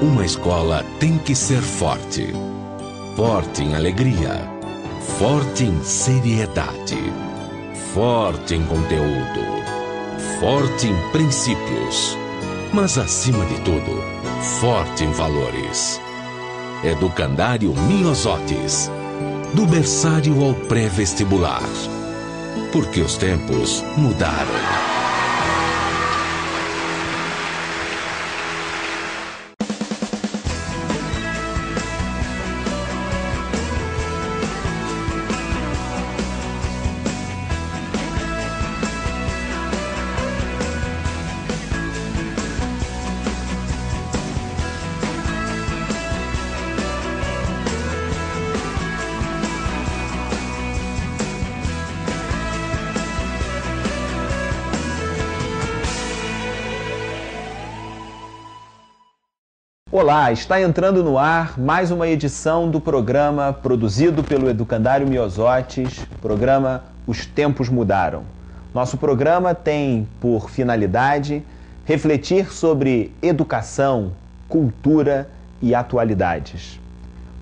Uma escola tem que ser forte. Forte em alegria. Forte em seriedade. Forte em conteúdo. Forte em princípios. Mas, acima de tudo, forte em valores. Educandário Miosotis. Do berçário ao pré-vestibular. Porque os tempos mudaram. Olá, está entrando no ar mais uma edição do programa produzido pelo Educandário Miosotis, programa Os Tempos Mudaram. Nosso programa tem por finalidade refletir sobre educação, cultura e atualidades.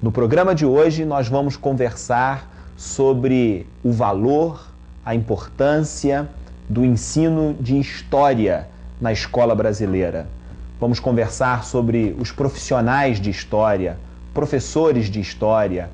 No programa de hoje nós vamos conversar sobre o valor, a importância do ensino de história na escola brasileira. Vamos conversar sobre os profissionais de história, professores de história,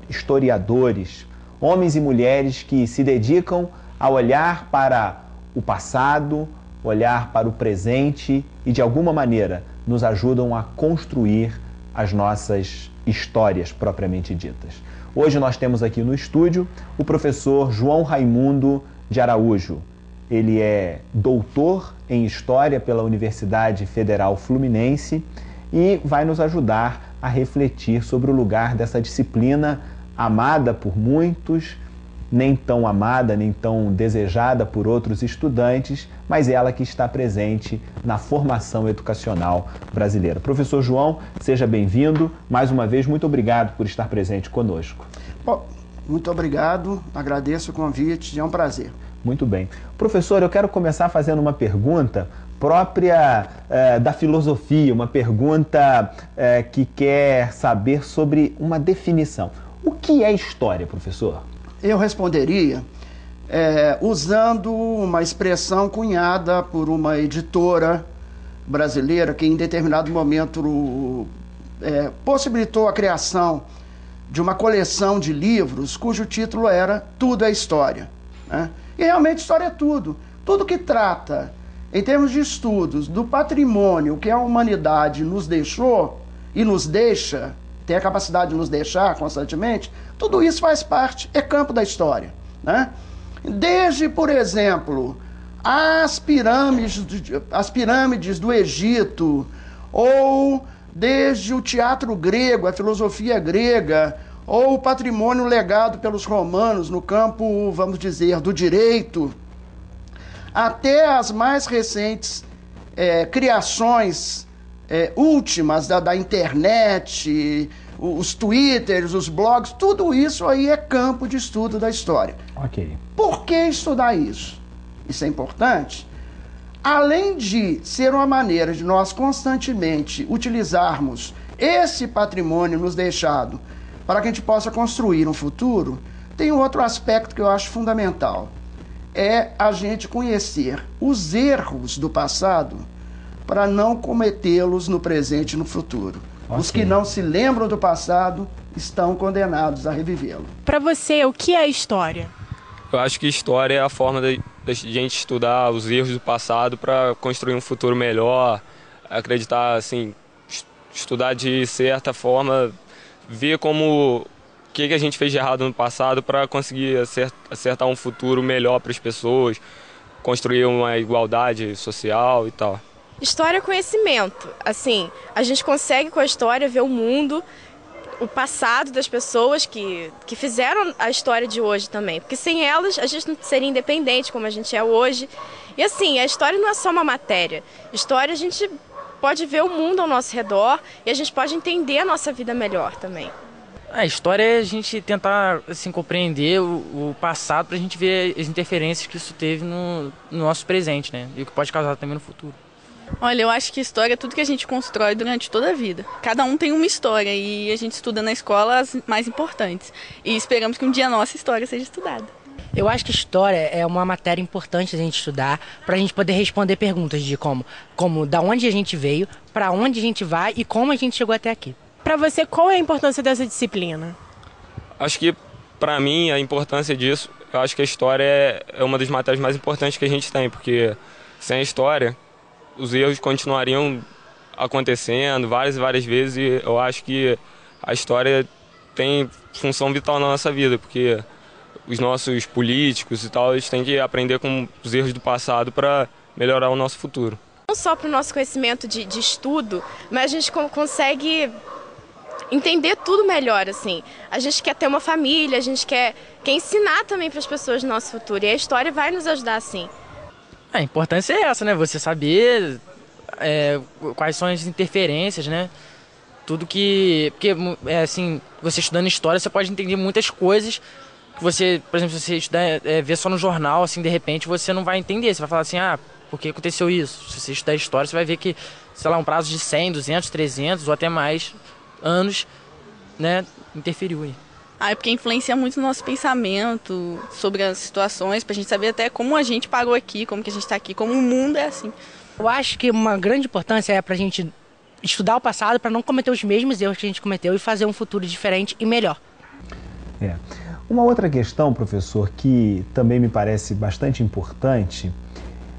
historiadores, homens e mulheres que se dedicam a olhar para o passado, olhar para o presente e, de alguma maneira, nos ajudam a construir as nossas histórias propriamente ditas. Hoje nós temos aqui no estúdio o professor João Raimundo de Araújo. Ele é doutor em História pela Universidade Federal Fluminense e vai nos ajudar a refletir sobre o lugar dessa disciplina amada por muitos, nem tão amada, nem tão desejada por outros estudantes, mas ela que está presente na formação educacional brasileira. Professor João, seja bem-vindo. Mais uma vez, muito obrigado por estar presente conosco. Bom, muito obrigado, agradeço o convite, é um prazer. Muito bem. Professor, eu quero começar fazendo uma pergunta própria da filosofia, uma pergunta que quer saber sobre uma definição. O que é história, professor? Eu responderia usando uma expressão cunhada por uma editora brasileira que em determinado momento possibilitou a criação de uma coleção de livros cujo título era Tudo é História, né? E realmente história é tudo. Tudo que trata, em termos de estudos, do patrimônio que a humanidade nos deixou e nos deixa, tem a capacidade de nos deixar constantemente, tudo isso faz parte, é campo da história, né? Desde, por exemplo, as pirâmides do Egito, ou desde o teatro grego, a filosofia grega, ou o patrimônio legado pelos romanos no campo, vamos dizer, do direito, até as mais recentes criações últimas da internet, os twitters, os blogs, tudo isso aí é campo de estudo da história. Ok. Por que estudar isso? Isso é importante. Além de ser uma maneira de nós constantemente utilizarmos esse patrimônio nos deixado para que a gente possa construir um futuro, tem um outro aspecto que eu acho fundamental. É a gente conhecer os erros do passado para não cometê-los no presente e no futuro. Okay. Os que não se lembram do passado estão condenados a revivê-lo. Para você, o que é história? Eu acho que história é a forma de gente estudar os erros do passado para construir um futuro melhor, acreditar, assim, estudar de certa forma, ver como o que a gente fez de errado no passado para conseguir acertar um futuro melhor para as pessoas, construir uma igualdade social e tal. História é conhecimento. Assim, a gente consegue com a história ver o mundo, o passado das pessoas que fizeram a história de hoje também. Porque sem elas a gente não seria independente como a gente é hoje. E assim, a história não é só uma matéria. História a gente pode ver o mundo ao nosso redor e a gente pode entender a nossa vida melhor também. A história é a gente tentar assim, compreender o passado para a gente ver as interferências que isso teve no nosso presente, né? E o que pode causar também no futuro. Olha, eu acho que história é tudo que a gente constrói durante toda a vida. Cada um tem uma história e a gente estuda na escola as mais importantes. E esperamos que um dia a nossa história seja estudada. Eu acho que história é uma matéria importante a gente estudar para a gente poder responder perguntas de como da onde a gente veio, para onde a gente vai e como a gente chegou até aqui. Para você, qual é a importância dessa disciplina? Acho que, para mim, a importância disso, eu acho que a história é uma das matérias mais importantes que a gente tem, porque sem a história, os erros continuariam acontecendo várias e várias vezes, e eu acho que a história tem função vital na nossa vida, porque os nossos políticos e tal, eles têm que aprender com os erros do passado para melhorar o nosso futuro. Não só para o nosso conhecimento de estudo, mas a gente consegue entender tudo melhor, assim. A gente quer ter uma família, a gente quer ensinar também para as pessoas do nosso futuro, e a história vai nos ajudar, assim. A importância é essa, né? Você saber quais são as interferências, né? Tudo que... Porque, assim, você estudando história, você pode entender muitas coisas que você, por exemplo, se você estudar, ver só no jornal, assim, de repente, você não vai entender. Você vai falar assim, por que aconteceu isso? Se você estudar história, você vai ver que, sei lá, um prazo de 100, 200, 300 ou até mais anos, né, interferiu aí. É porque influencia muito no nosso pensamento sobre as situações, pra gente saber até como a gente parou aqui, como que a gente tá aqui, como o mundo é assim. Eu acho que uma grande importância é pra gente estudar o passado para não cometer os mesmos erros que a gente cometeu e fazer um futuro diferente e melhor. Uma outra questão, professor, que também me parece bastante importante,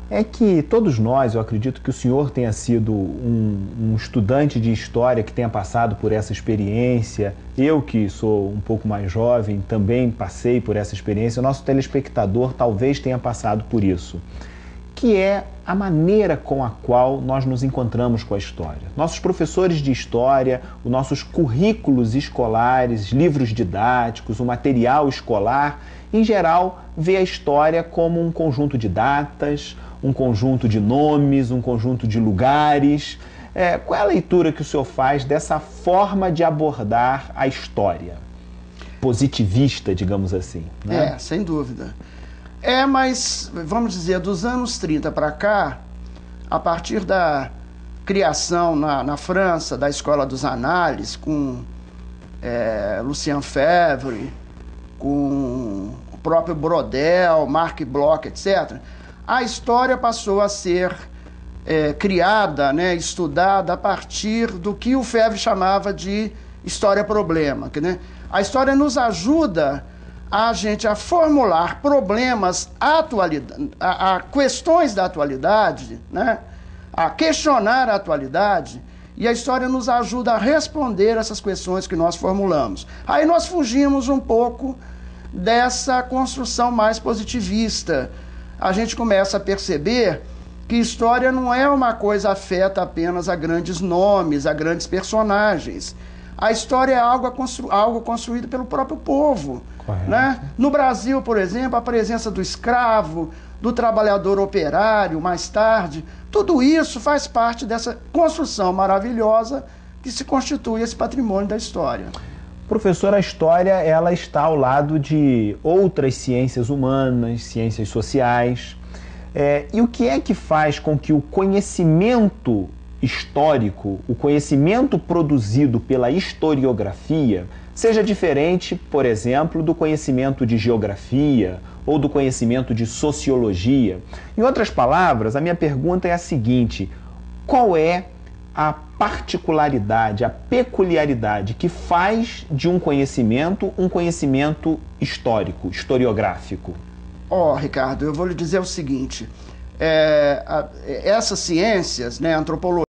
é que todos nós, eu acredito que o senhor tenha sido um estudante de história que tenha passado por essa experiência, eu que sou um pouco mais jovem também passei por essa experiência, o nosso telespectador talvez tenha passado por isso, que é a maneira com a qual nós nos encontramos com a história. Nossos professores de história, os nossos currículos escolares, livros didáticos, o material escolar, em geral, vê a história como um conjunto de datas, um conjunto de nomes, um conjunto de lugares. Qual é a leitura que o senhor faz dessa forma de abordar a história? Positivista, digamos assim, né? Sem dúvida. Mas, vamos dizer, dos anos 30 para cá, a partir da criação na França da Escola dos Análises, com Lucien Febvre, com o próprio Brodel, Marc Bloch, etc., a história passou a ser criada, né, estudada a partir do que o Febvre chamava de história-problema. Né? A história nos ajuda a gente a formular problemas, a questões da atualidade, né? A questionar a atualidade, e a história nos ajuda a responder essas questões que nós formulamos. Aí nós fugimos um pouco dessa construção mais positivista. A gente começa a perceber que história não é uma coisa afeta apenas a grandes nomes, a grandes personagens. A história é algo construído pelo próprio povo. Né? No Brasil, por exemplo, a presença do escravo, do trabalhador operário, mais tarde, tudo isso faz parte dessa construção maravilhosa que se constitui esse patrimônio da história. Professor, a história ela está ao lado de outras ciências humanas, ciências sociais. E o que é que faz com que o conhecimento histórico, o conhecimento produzido pela historiografia, seja diferente, por exemplo, do conhecimento de geografia ou do conhecimento de sociologia? Em outras palavras, a minha pergunta é a seguinte: qual é a particularidade, a peculiaridade que faz de um conhecimento histórico, historiográfico? Ricardo, eu vou lhe dizer o seguinte, essas ciências, né, antropologia,